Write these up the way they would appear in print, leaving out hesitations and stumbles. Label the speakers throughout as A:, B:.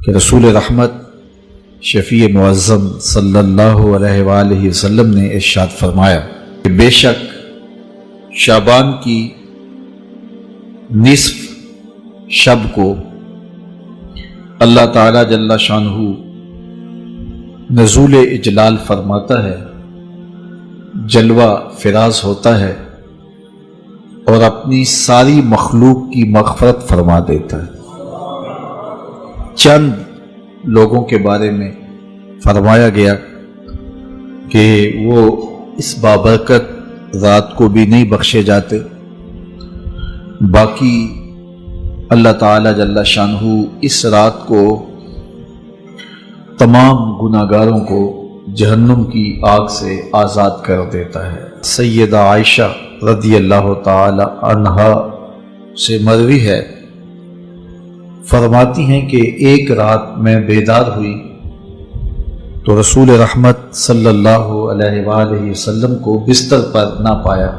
A: کہ رسول رحمت شفیع معظم صلی اللہ علیہ وآلہ وسلم نے ارشاد فرمایا کہ بے شک شعبان کی نصف شب کو اللہ تعالی جل شانہ نزول اجلال فرماتا ہے، جلوہ فراز ہوتا ہے اور اپنی ساری مخلوق کی مغفرت فرما دیتا ہے۔ چند لوگوں کے بارے میں فرمایا گیا کہ وہ اس بابرکت رات کو بھی نہیں بخشے جاتے، باقی اللہ تعالی جل شانہ اس رات کو تمام گناہگاروں کو جہنم کی آگ سے آزاد کر دیتا ہے۔ سیدہ عائشہ رضی اللہ تعالی عنہا سے مروی ہے، فرماتی ہیں کہ ایک رات میں بیدار ہوئی تو رسول رحمت صلی اللہ علیہ وآلہ وسلم کو بستر پر نہ پایا،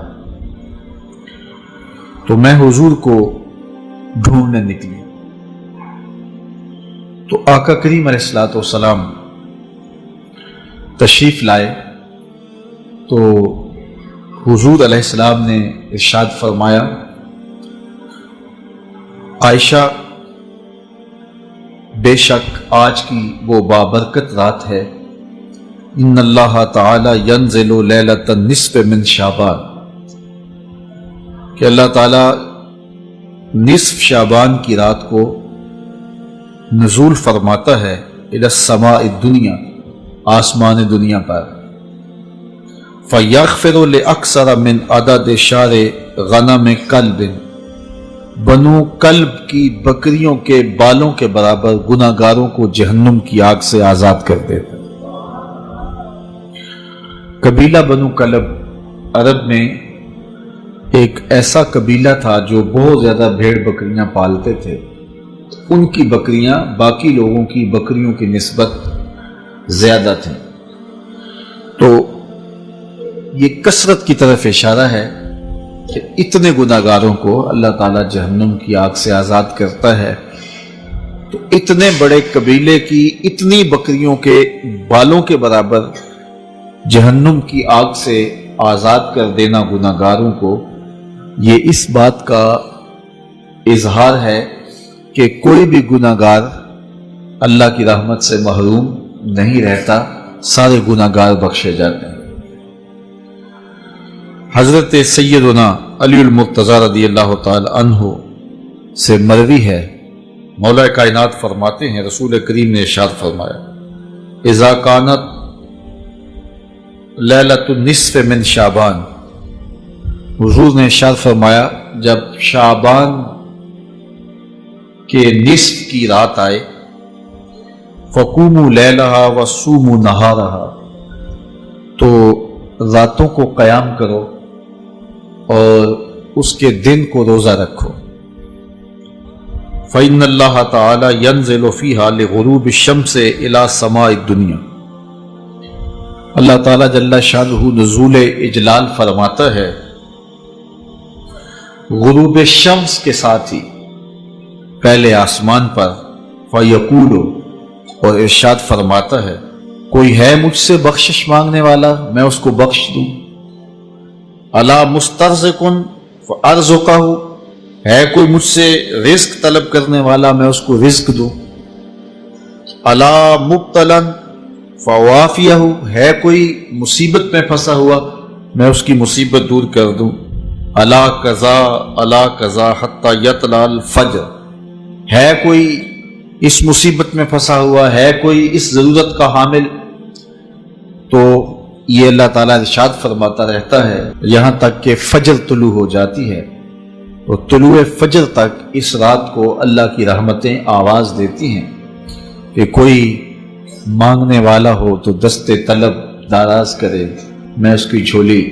A: تو میں حضور کو ڈھونڈنے نکلی تو آقا کریم علیہ السلام تشریف لائے تو حضور علیہ السلام نے ارشاد فرمایا، عائشہ بے شک آج کی وہ بابرکت رات ہے، ان اللہ تعالی ینزل لیلۃ النصف من شعبان، کہ اللہ تعالی نصف شعبان کی رات کو نزول فرماتا ہے الی السماء الدنیا، آسمان دنیا پر، فیغفر لاکثر من عدد شعر غنم کلب، بنو کلب کی بکریوں کے بالوں کے برابر گناہگاروں کو جہنم کی آگ سے آزاد کر دیتا۔ قبیلہ بنو کلب عرب میں ایک ایسا قبیلہ تھا جو بہت زیادہ بھیڑ بکریاں پالتے تھے، ان کی بکریاں باقی لوگوں کی بکریوں کی نسبت زیادہ تھیں، تو یہ کثرت کی طرف اشارہ ہے کہ اتنے گناہگاروں کو اللہ تعالیٰ جہنم کی آگ سے آزاد کرتا ہے، تو اتنے بڑے قبیلے کی اتنی بکریوں کے بالوں کے برابر جہنم کی آگ سے آزاد کر دینا گناہگاروں کو، یہ اس بات کا اظہار ہے کہ کوئی بھی گناہگار اللہ کی رحمت سے محروم نہیں رہتا، سارے گناہگار بخشے جاتے ہیں۔ حضرت سیدنا علی المرتضی رضی اللہ تعالی عنہ سے مروی ہے، مولا کائنات فرماتے ہیں رسول کریم نے ارشاد فرمایا، اذا کانت لیلۃ النصف من شعبان، حضور نے ارشاد فرمایا جب شعبان کے نصف کی رات آئے، فقوموا لیلہا وصوموا نہارہا، تو راتوں کو قیام کرو اور اس کے دن کو روزہ رکھو، فإن اللہ تعالی ینزل فیہا لغروب الشمس الی سماء الدنیا، اللہ تعالی جل شانہ نزول اجلال فرماتا ہے غروب شمس کے ساتھ ہی پہلے آسمان پر، فیقول، اور ارشاد فرماتا ہے کوئی ہے مجھ سے بخشش مانگنے والا میں اس کو بخش دوں، الا مسترزق فارزقہ، ہے کوئی مجھ سے رزق طلب کرنے والا میں اس کو رزق دوں، الا مبتلا فوافیہ، ہے کوئی مصیبت میں پھنسا ہوا میں اس کی مصیبت دور کر دوں، الا قضا حتی یطلع الفجر، ہے کوئی اس مصیبت میں پھنسا ہوا، ہے کوئی اس ضرورت کا حامل، تو یہ اللہ تعالیٰ ارشاد فرماتا رہتا ہے یہاں تک کہ فجر طلوع ہو جاتی ہے، اور طلوع فجر تک اس رات کو اللہ کی رحمتیں آواز دیتی ہیں کہ کوئی مانگنے والا ہو تو دست طلب دراز کرے، میں اس کی جھولی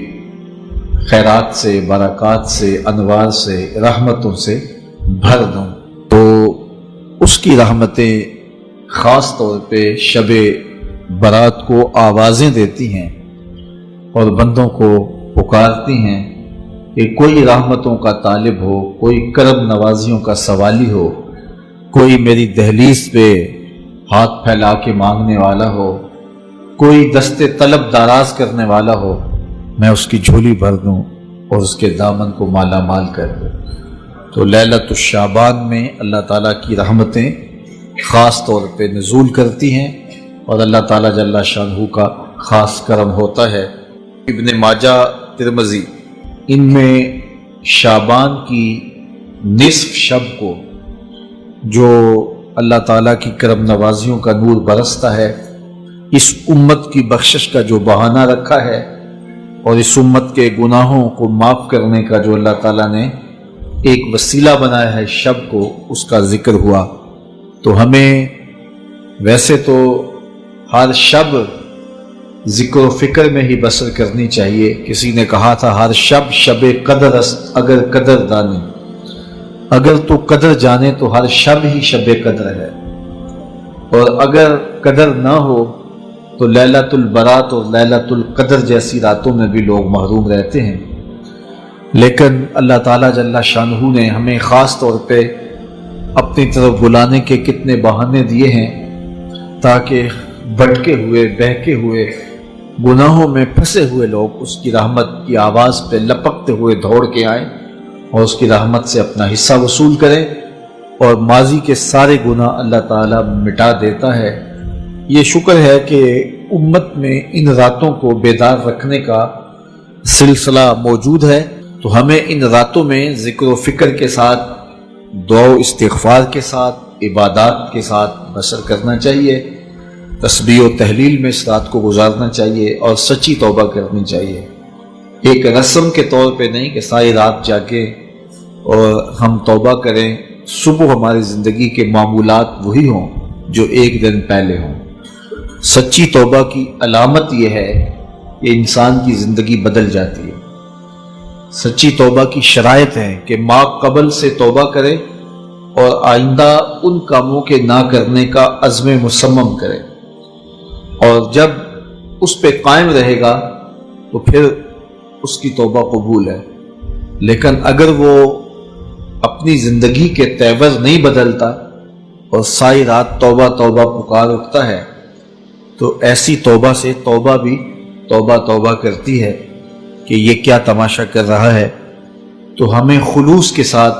A: خیرات سے، برکات سے، انوار سے، رحمتوں سے بھر دوں۔ تو اس کی رحمتیں خاص طور پہ شب برات کو آوازیں دیتی ہیں اور بندوں کو پکارتی ہیں کہ کوئی رحمتوں کا طالب ہو، کوئی کرم نوازیوں کا سوالی ہو، کوئی میری دہلیز پہ ہاتھ پھیلا کے مانگنے والا ہو، کوئی دستے طلب دراز کرنے والا ہو، میں اس کی جھولی بھر دوں اور اس کے دامن کو مالا مال کر دوں۔ تو لیلۃ الشعبان میں اللہ تعالیٰ کی رحمتیں خاص طور پہ نزول کرتی ہیں اور اللہ تعالیٰ جل شانہ کا خاص کرم ہوتا ہے۔ ابن ماجہ، ترمذی، ان میں شعبان کی نصف شب کو جو اللہ تعالیٰ کی کرم نوازیوں کا نور برستا ہے، اس امت کی بخشش کا جو بہانہ رکھا ہے اور اس امت کے گناہوں کو معاف کرنے کا جو اللہ تعالیٰ نے ایک وسیلہ بنایا ہے شب کو، اس کا ذکر ہوا۔ تو ہمیں ویسے تو ہر شب ذکر و فکر میں ہی بسر کرنی چاہیے۔ کسی نے کہا تھا ہر شب شب قدر است اگر قدر دانی، اگر تو قدر جانے تو ہر شب ہی شب قدر ہے، اور اگر قدر نہ ہو تو لیلۃ البرات اور لیلۃ القدر جیسی راتوں میں بھی لوگ محروم رہتے ہیں۔ لیکن اللہ تعالیٰ جل شانہ نے ہمیں خاص طور پہ اپنی طرف بلانے کے کتنے بہانے دیے ہیں تاکہ بھٹکے ہوئے، بہکے ہوئے، گناہوں میں پھنسے ہوئے لوگ اس کی رحمت کی آواز پہ لپکتے ہوئے دوڑ کے آئیں اور اس کی رحمت سے اپنا حصہ وصول کریں، اور ماضی کے سارے گناہ اللہ تعالیٰ مٹا دیتا ہے۔ یہ شکر ہے کہ امت میں ان راتوں کو بیدار رکھنے کا سلسلہ موجود ہے، تو ہمیں ان راتوں میں ذکر و فکر کے ساتھ، دعا و استغفار کے ساتھ، عبادات کے ساتھ بسر کرنا چاہیے، تسبیح و تحلیل میں اس رات کو گزارنا چاہیے اور سچی توبہ کرنی چاہیے۔ ایک رسم کے طور پہ نہیں کہ ساری رات جاگیں اور ہم توبہ کریں، صبح ہماری زندگی کے معمولات وہی ہوں جو ایک دن پہلے ہوں۔ سچی توبہ کی علامت یہ ہے کہ انسان کی زندگی بدل جاتی ہے۔ سچی توبہ کی شرائط ہے کہ ما قبل سے توبہ کرے اور آئندہ ان کاموں کے نہ کرنے کا عزم مصمم کرے، اور جب اس پہ قائم رہے گا تو پھر اس کی توبہ قبول ہے۔ لیکن اگر وہ اپنی زندگی کے تیور نہیں بدلتا اور ساری رات توبہ توبہ پکار اٹھتا ہے، تو ایسی توبہ سے توبہ بھی توبہ توبہ کرتی ہے کہ یہ کیا تماشا کر رہا ہے۔ تو ہمیں خلوص کے ساتھ،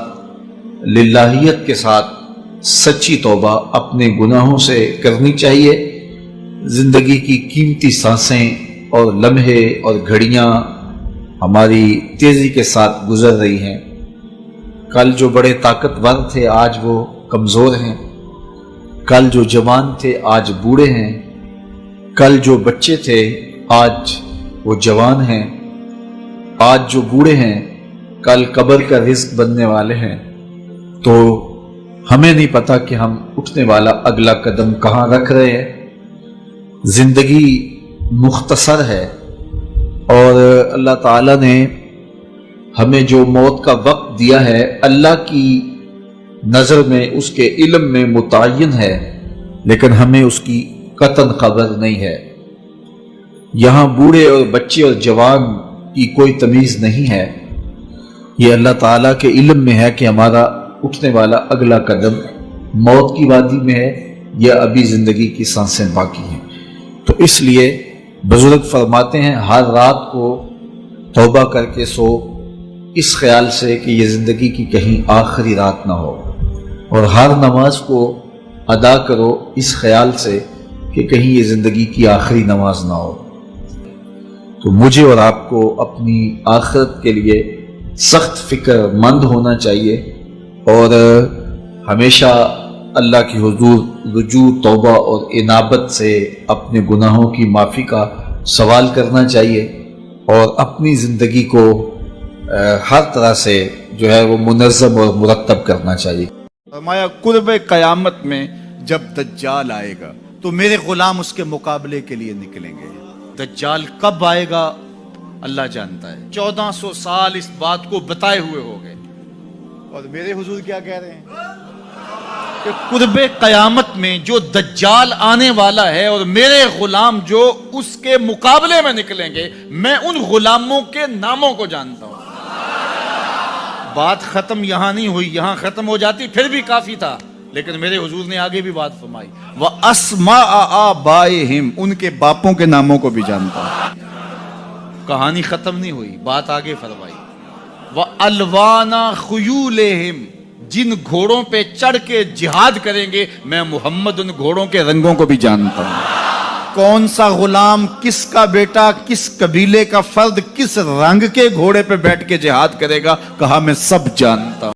A: للہیت کے ساتھ سچی توبہ اپنے گناہوں سے کرنی چاہیے۔ زندگی کی قیمتی سانسیں اور لمحے اور گھڑیاں ہماری تیزی کے ساتھ گزر رہی ہیں۔ کل جو بڑے طاقتور تھے آج وہ کمزور ہیں، کل جو جوان تھے آج بوڑھے ہیں، کل جو بچے تھے آج وہ جوان ہیں، آج جو بوڑھے ہیں کل قبر کا رزق بننے والے ہیں۔ تو ہمیں نہیں پتا کہ ہم اٹھنے والا اگلا قدم کہاں رکھ رہے ہیں۔ زندگی مختصر ہے اور اللہ تعالیٰ نے ہمیں جو موت کا وقت دیا ہے اللہ کی نظر میں، اس کے علم میں متعین ہے، لیکن ہمیں اس کی قطعاً خبر نہیں ہے۔ یہاں بوڑھے اور بچے اور جوان کی کوئی تمیز نہیں ہے، یہ اللہ تعالیٰ کے علم میں ہے کہ ہمارا اٹھنے والا اگلا قدم موت کی وادی میں ہے یا ابھی زندگی کی سانسیں باقی ہیں۔ تو اس لیے بزرگ فرماتے ہیں ہر رات کو توبہ کر کے سو، اس خیال سے کہ یہ زندگی کی کہیں آخری رات نہ ہو، اور ہر نماز کو ادا کرو اس خیال سے کہ کہیں یہ زندگی کی آخری نماز نہ ہو۔ تو مجھے اور آپ کو اپنی آخرت کے لیے سخت فکر مند ہونا چاہیے اور ہمیشہ اللہ کی حضور رجوع، توبہ اور انابت سے اپنے گناہوں کی معافی کا سوال کرنا چاہیے، اور اپنی زندگی کو ہر طرح سے جو ہے وہ منظم اور مرتب کرنا چاہیے۔
B: فرمایا قرب قیامت میں جب دجال آئے گا تو میرے غلام اس کے مقابلے کے لیے نکلیں گے۔ دجال کب آئے گا اللہ جانتا ہے۔ 1400 سال اس بات کو بتائے ہوئے ہو گئے، اور میرے حضور کیا کہہ رہے ہیں کہ قرب قیامت میں جو دجال آنے والا ہے اور میرے غلام جو اس کے مقابلے میں نکلیں گے، میں ان غلاموں کے ناموں کو جانتا ہوں۔ بات ختم یہاں نہیں ہوئی، یہاں ختم ہو جاتی پھر بھی کافی تھا، لیکن میرے حضور نے آگے بھی بات فرمائی وَأَسْمَاءَ آبَائِهِمْ، ان کے باپوں کے ناموں کو بھی جانتا ہوں۔ کہانی ختم نہیں ہوئی، بات آگے فرمائی وَأَلْوَانَ خُيُولِهِمْ، جن گھوڑوں پہ چڑھ کے جہاد کریں گے میں محمد ان گھوڑوں کے رنگوں کو بھی جانتا ہوں۔ کون سا غلام، کس کا بیٹا، کس قبیلے کا فرد کس رنگ کے گھوڑے پہ بیٹھ کے جہاد کرے گا، کہا میں سب جانتا ہوں۔